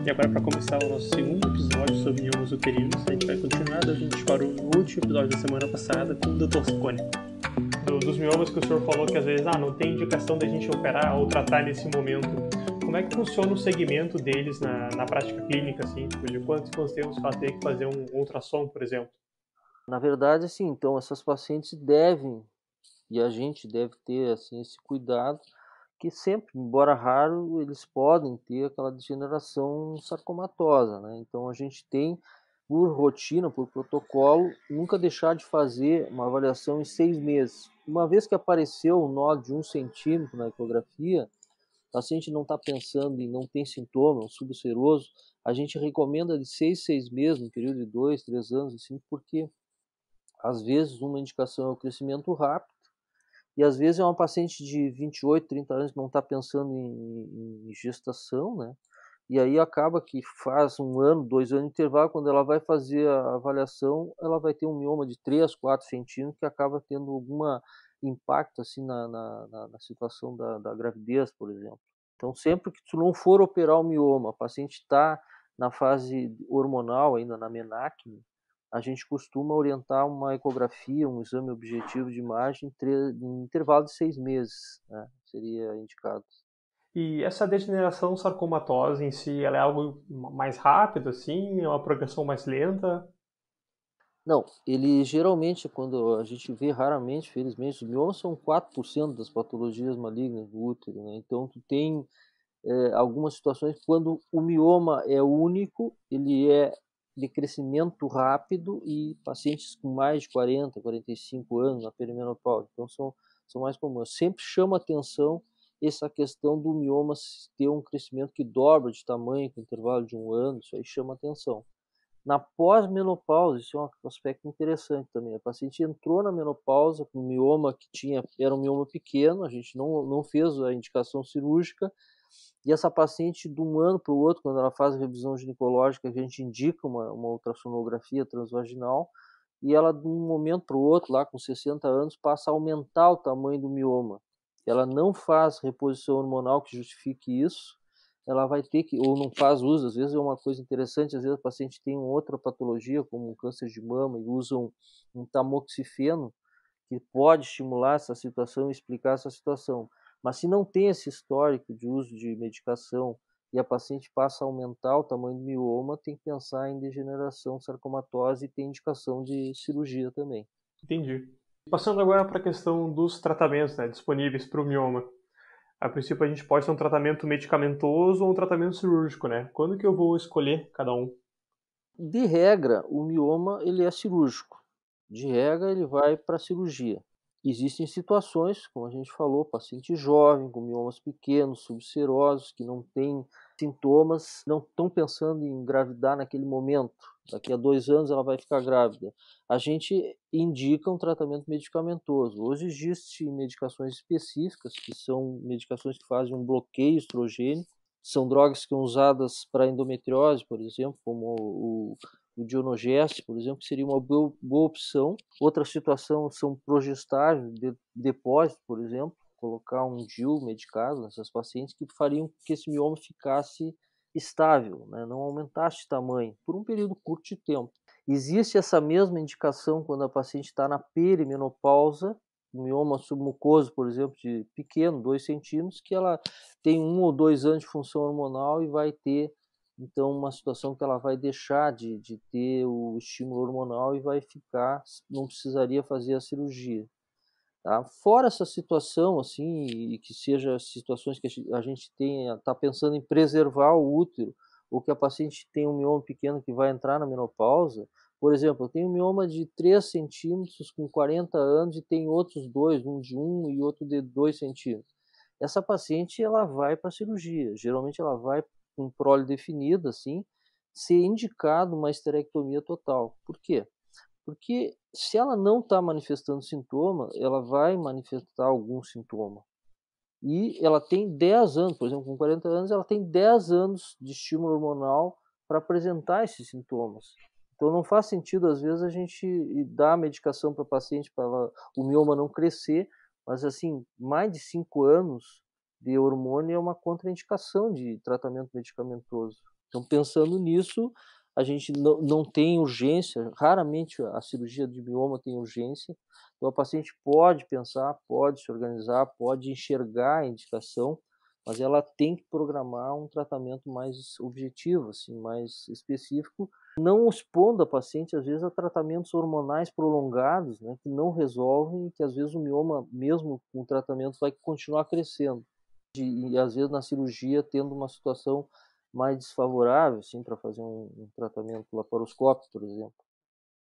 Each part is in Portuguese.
E agora, para começar o nosso segundo episódio sobre miomas uterinos, a gente vai continuar da onde a gente parou no último episódio da semana passada com o Dr. Scone. Dos miomas que o senhor falou que às vezes não tem indicação da gente operar ou tratar nesse momento. Como é que funciona o segmento deles na prática clínica, assim? Tipo, de quantos tempos ela tem que fazer um ultrassom, por exemplo? Na verdade, assim, então essas pacientes devem, e a gente deve ter assim esse cuidado, que sempre, embora raro, eles podem ter aquela degeneração sarcomatosa, né? Então a gente tem, por rotina, por protocolo, nunca deixar de fazer uma avaliação em 6 meses. Uma vez que apareceu um nó de 1 centímetro na ecografia, o paciente não está pensando e não tem sintoma, é um subseroso, a gente recomenda de 6 meses, no período de 2, 3 anos, assim, porque às vezes uma indicação é o crescimento rápido, e às vezes é uma paciente de 28, 30 anos que não está pensando em gestação, né? E aí acaba que faz 1 ano, 2 anos de intervalo, quando ela vai fazer a avaliação, ela vai ter um mioma de 3, 4 centímetros que acaba tendo algum impacto assim na situação da gravidez, por exemplo. Então, sempre que tu não for operar o mioma, a paciente está na fase hormonal, ainda na menacne, a gente costuma orientar uma ecografia, um exame objetivo de imagem em intervalo de 6 meses, né? Seria indicado. E essa degeneração sarcomatose em si, ela é algo mais rápido, assim? É uma progressão mais lenta? Não, ele geralmente, quando a gente vê raramente, felizmente, os miomas são 4% das patologias malignas do útero, né? Então, tu tem algumas situações quando o mioma é único, ele é de crescimento rápido e pacientes com mais de 40, 45 anos na perimenopausa, então são mais comuns. Sempre chama atenção essa questão do mioma ter um crescimento que dobra de tamanho com intervalo de 1 ano, isso aí chama atenção. Na pós-menopausa, isso é um aspecto interessante também. A paciente entrou na menopausa com um mioma que era um mioma pequeno, a gente não fez a indicação cirúrgica, e essa paciente, de um ano para o outro, quando ela faz a revisão ginecológica, a gente indica uma ultrassonografia transvaginal, e ela, de um momento para o outro, lá com 60 anos, passa a aumentar o tamanho do mioma. Ela não faz reposição hormonal que justifique isso, ela vai ter que, ou não faz uso, às vezes é uma coisa interessante, às vezes a paciente tem outra patologia, como um câncer de mama, e usa um tamoxifeno, que pode estimular essa situação e explicar essa situação. Mas se não tem esse histórico de uso de medicação e a paciente passa a aumentar o tamanho do mioma, tem que pensar em degeneração sarcomatose e tem indicação de cirurgia também. Entendi. Passando agora para a questão dos tratamentos, né, disponíveis para o mioma. A princípio, a gente pode ter um tratamento medicamentoso ou um tratamento cirúrgico, né? Quando que eu vou escolher cada um? De regra, o mioma ele é cirúrgico. De regra, ele vai para a cirurgia. Existem situações, como a gente falou, paciente jovem, com miomas pequenos, subserosos, que não têm sintomas, não estão pensando em engravidar naquele momento. Daqui a 2 anos ela vai ficar grávida. A gente indica um tratamento medicamentoso. Hoje existem medicações específicas, que são medicações que fazem um bloqueio estrogênico. São drogas que são usadas para endometriose, por exemplo, como o Dionogeste, por exemplo, que seria uma boa opção. Outra situação são progestáveis, depósito, por exemplo, colocar um DIU medicado nessas pacientes que fariam que esse mioma ficasse estável, né? Não aumentasse de tamanho por um período curto de tempo. Existe essa mesma indicação quando a paciente está na perimenopausa, um mioma submucoso, por exemplo, de pequeno, 2 centímetros, que ela tem 1 ou 2 anos de função hormonal e vai ter então uma situação que ela vai deixar de ter o estímulo hormonal e vai ficar, não precisaria fazer a cirurgia. Tá? Fora essa situação, assim, e que seja situações que a gente está pensando em preservar o útero, ou que a paciente tem um mioma pequeno que vai entrar na menopausa, por exemplo, eu tenho um mioma de 3 centímetros com 40 anos e tem outros dois, um de 1 e outro de 2 centímetros. Essa paciente ela vai para a cirurgia, geralmente ela vai com prole definida, assim, ser indicado uma esterectomia total. Por quê? Porque se ela não está manifestando sintoma, ela vai manifestar algum sintoma. E ela tem 10 anos, por exemplo, com 40 anos, ela tem 10 anos de estímulo hormonal para apresentar esses sintomas. Então não faz sentido, às vezes, a gente dar a medicação para a paciente para o mioma não crescer, mas assim, mais de 5 anos de hormônio é uma contraindicação de tratamento medicamentoso. Então, pensando nisso, a gente não tem urgência, raramente a cirurgia de mioma tem urgência, então a paciente pode pensar, pode se organizar, pode enxergar a indicação, mas ela tem que programar um tratamento mais objetivo, assim, mais específico, não expondo a paciente, às vezes, a tratamentos hormonais prolongados, né, que não resolvem e que, às vezes, o mioma, mesmo com o tratamento, vai continuar crescendo. E, às vezes, na cirurgia, tendo uma situação mais desfavorável, assim, para fazer um tratamento laparoscópico, por exemplo.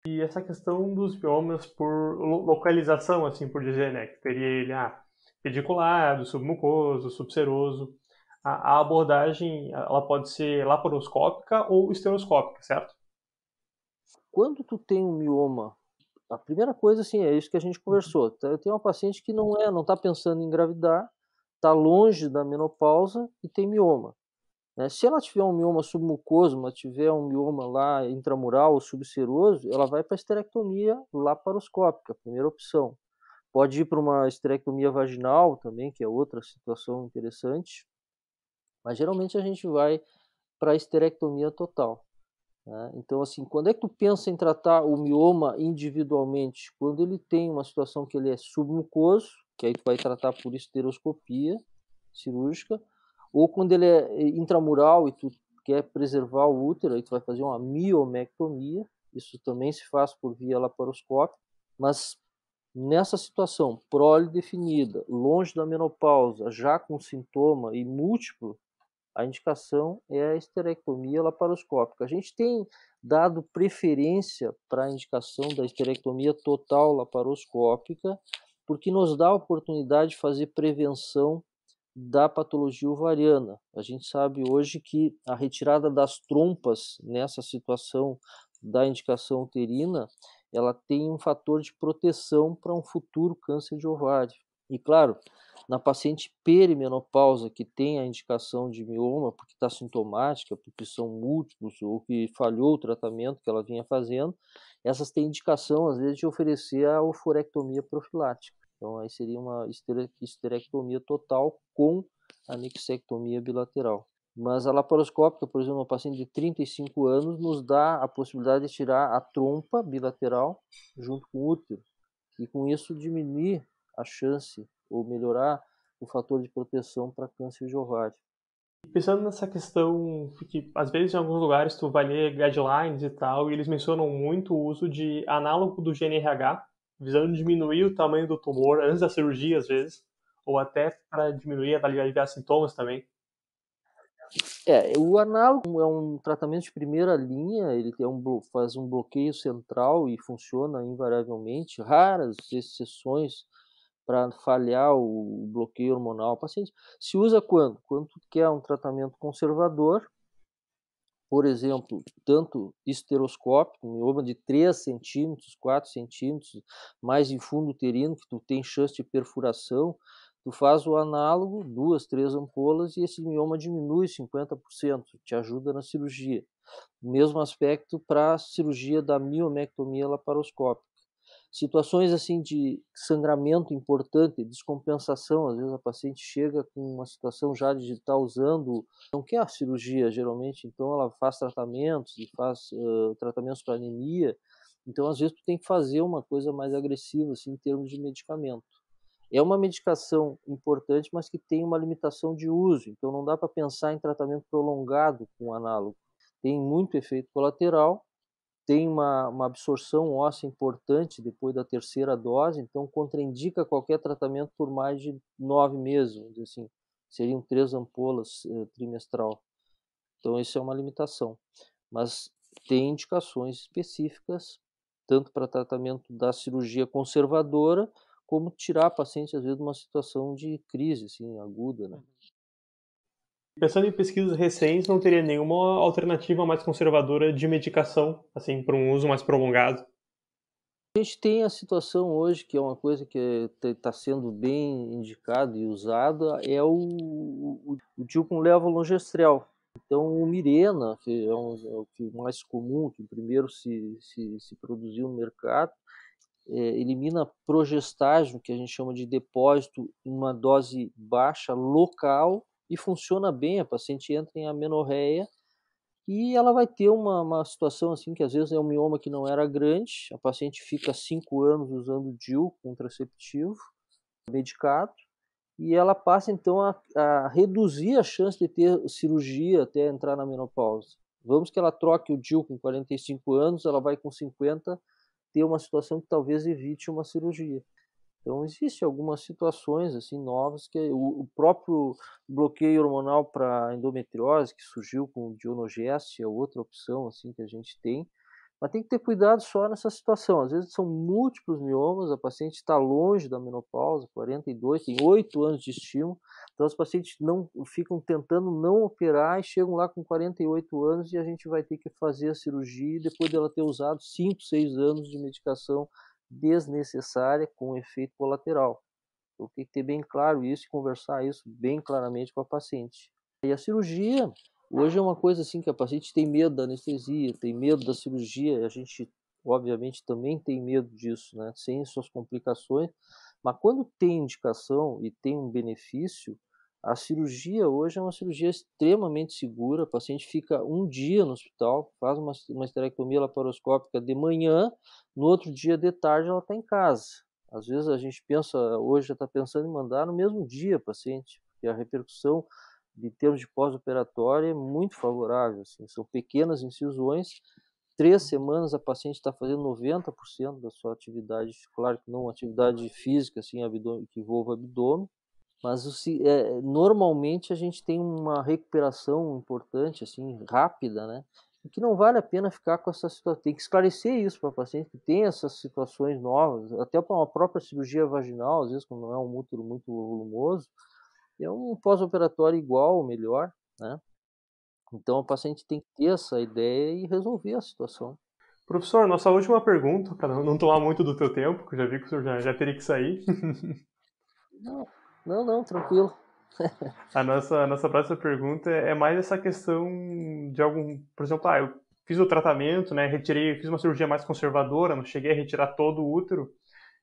E essa questão dos biomas por localização, assim por dizer, né? Que teria ele, pediculado, submucoso, subseroso. A abordagem, ela pode ser laparoscópica ou esteroscópica, certo? Quando tu tem um mioma, a primeira coisa, assim, é isso que a gente conversou. Eu tenho uma paciente que não está pensando em engravidar, está longe da menopausa e tem mioma. Né? Se ela tiver um mioma submucoso, mas tiver um mioma lá intramural ou subseroso, ela vai para a esterectomia laparoscópica, primeira opção. Pode ir para uma esterectomia vaginal também, que é outra situação interessante, mas geralmente a gente vai para a esterectomia total. Né? Então, assim, quando é que tu pensa em tratar o mioma individualmente? Quando ele tem uma situação que ele é submucoso, que aí tu vai tratar por esteroscopia cirúrgica, ou quando ele é intramural e tu quer preservar o útero, aí tu vai fazer uma miomectomia, isso também se faz por via laparoscópica, mas nessa situação, prole definida, longe da menopausa, já com sintoma e múltiplo, a indicação é a esterectomia laparoscópica. A gente tem dado preferência para a indicação da esterectomia total laparoscópica, porque nos dá a oportunidade de fazer prevenção da patologia ovariana. A gente sabe hoje que a retirada das trompas nessa situação da indicação uterina, ela tem um fator de proteção para um futuro câncer de ovário. E claro, na paciente perimenopausa que tem a indicação de mioma porque está sintomática, porque são múltiplos ou que falhou o tratamento que ela vinha fazendo, essas têm indicação às vezes de oferecer a oforectomia profilática. Então aí seria uma esterectomia total com anexectomia bilateral. Mas a laparoscópica, por exemplo, uma paciente de 35 anos, nos dá a possibilidade de tirar a trompa bilateral junto com o útero. E com isso diminuir a chance ou melhorar o fator de proteção para câncer de ovário. Pensando nessa questão, que às vezes em alguns lugares tu vai ler guidelines e tal, e eles mencionam muito o uso de análogo do GNRH, visando diminuir o tamanho do tumor antes da cirurgia, às vezes, ou até para diminuir, aliviar sintomas também. O análogo é um tratamento de primeira linha, ele faz um bloqueio central e funciona invariavelmente, raras exceções para falhar o bloqueio hormonal. O paciente se usa quando? Quando tu quer um tratamento conservador, por exemplo, tanto esteroscópico, mioma de 3 centímetros, 4 centímetros, mais em fundo uterino, que tu tem chance de perfuração, tu faz o análogo, 2, 3 ampolas, e esse mioma diminui 50%, te ajuda na cirurgia. Mesmo aspecto para a cirurgia da miomectomia laparoscópica. Situações assim de sangramento importante, descompensação, às vezes a paciente chega com uma situação já de estar usando, não quer a cirurgia geralmente, então ela faz tratamentos e faz tratamentos para anemia, então às vezes tu tem que fazer uma coisa mais agressiva assim, em termos de medicamento. É uma medicação importante, mas que tem uma limitação de uso, então não dá para pensar em tratamento prolongado com análogo. Tem muito efeito colateral, tem uma absorção óssea importante depois da terceira dose, então contraindica qualquer tratamento por mais de 9 meses, vamos dizer assim, seriam 3 ampolas trimestral. Então isso é uma limitação, mas tem indicações específicas, tanto para tratamento da cirurgia conservadora, como tirar a paciente às vezes de uma situação de crise assim, aguda, né? Pensando em pesquisas recentes, não teria nenhuma alternativa mais conservadora de medicação, assim, para um uso mais prolongado. A gente tem a situação hoje, que é uma coisa que está sendo bem indicada e usada, é o tio com levonorgestrel. Então, o Mirena, que é o que mais comum, que primeiro se produziu no mercado, elimina progestágeno, que a gente chama de depósito, em uma dose baixa, local, e funciona bem. A paciente entra em amenorreia e ela vai ter uma situação assim, que às vezes é um mioma que não era grande, a paciente fica 5 anos usando DIU, contraceptivo, medicado, e ela passa então a reduzir a chance de ter cirurgia até entrar na menopausa. Vamos que ela troque o DIU com 45 anos, ela vai com 50 ter uma situação que talvez evite uma cirurgia. Então, existem algumas situações assim novas que o próprio bloqueio hormonal para endometriose, que surgiu com o Dionogest, é outra opção assim que a gente tem. Mas tem que ter cuidado só nessa situação. Às vezes são múltiplos miomas, a paciente está longe da menopausa, 42, tem 8 anos de estímulo. Então, os pacientes não ficam tentando não operar e chegam lá com 48 anos e a gente vai ter que fazer a cirurgia depois dela ter usado 5, 6 anos de medicação desnecessária com efeito colateral. Então, tem que ter bem claro isso e conversar isso bem claramente com a paciente. E a cirurgia, hoje é uma coisa assim que a paciente tem medo da anestesia, tem medo da cirurgia, e a gente obviamente também tem medo disso, né? Sem suas complicações, mas quando tem indicação e tem um benefício, a cirurgia hoje é uma cirurgia extremamente segura. A paciente fica um dia no hospital, faz uma esterectomia laparoscópica de manhã, no outro dia de tarde ela está em casa. Às vezes a gente pensa, hoje já está pensando em mandar no mesmo dia a paciente, porque a repercussão em termos de pós-operatório é muito favorável. Assim, são pequenas incisões, 3 semanas a paciente está fazendo 90% da sua atividade, claro que não atividade física, assim, que envolva abdômen, mas normalmente a gente tem uma recuperação importante, assim, rápida, né? E que não vale a pena ficar com essa situação. Tem que esclarecer isso para a paciente que tem essas situações novas, até para uma própria cirurgia vaginal, às vezes quando não é um útero muito volumoso, é um pós-operatório igual ou melhor, né? Então o paciente tem que ter essa ideia e resolver a situação. Professor, nossa última pergunta, para não tomar muito do teu tempo, que eu já vi que o senhor já teria que sair. Não, tranquilo. A nossa próxima pergunta é mais essa questão de algum, por exemplo, eu fiz o tratamento, né, fiz uma cirurgia mais conservadora, não cheguei a retirar todo o útero.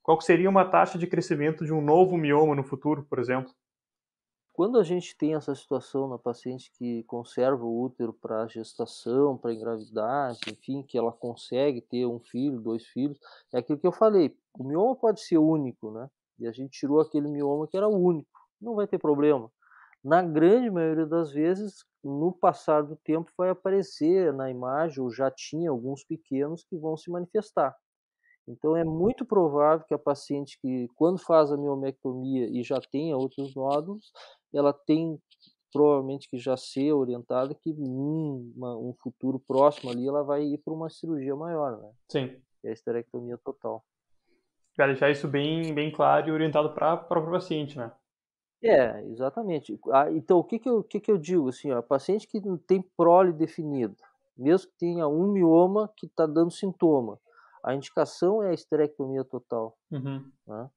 Qual seria uma taxa de crescimento de um novo mioma no futuro, por exemplo? Quando a gente tem essa situação na paciente que conserva o útero para gestação, para engravidar, enfim, que ela consegue ter um filho, 2 filhos, é aquilo que eu falei, o mioma pode ser único, né? E a gente tirou aquele mioma que era único, não vai ter problema. Na grande maioria das vezes, no passar do tempo, vai aparecer na imagem, ou já tinha alguns pequenos que vão se manifestar. Então é muito provável que a paciente que, quando faz a miomectomia e já tenha outros nódulos, ela tem provavelmente que já ser orientada que um futuro próximo ali ela vai ir para uma cirurgia maior, né? Sim. Que é a esterectomia total. Para deixar isso bem claro e orientado para o paciente, né? Exatamente. Então o que eu digo assim, ó, a paciente que não tem prole definido, mesmo que tenha um mioma que está dando sintoma, a indicação é a esterectomia total, Uhum. né?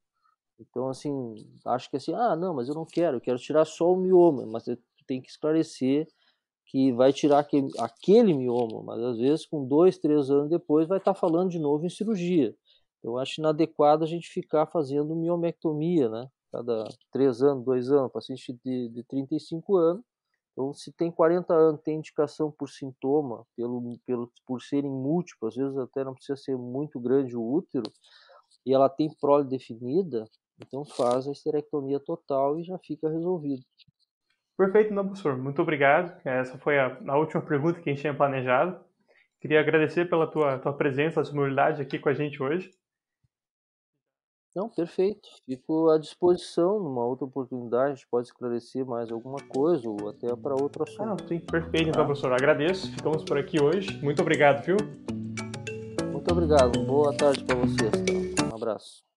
Então, assim, acho que assim, não, mas eu quero tirar só o mioma, mas tu tem que esclarecer que vai tirar aquele mioma, mas às vezes com 2, 3 anos depois vai estar falando de novo em cirurgia. Então, eu acho inadequado a gente ficar fazendo miomectomia, né? Cada 3 anos, 2 anos, paciente de 35 anos. Então, se tem 40 anos, tem indicação por sintoma, por serem múltiplos, às vezes até não precisa ser muito grande o útero, e ela tem prole definida, então faz a esterectomia total e já fica resolvido. Perfeito, não, professor. Muito obrigado. Essa foi a última pergunta que a gente tinha planejado. Queria agradecer pela tua presença, a disponibilidade aqui com a gente hoje. Não, perfeito. Fico à disposição. Numa outra oportunidade, a gente pode esclarecer mais alguma coisa ou até para outro assunto. Sim, perfeito. Então, Tá? professor, agradeço. Ficamos por aqui hoje. Muito obrigado, viu? Muito obrigado. Boa tarde para vocês. Tá? Um abraço.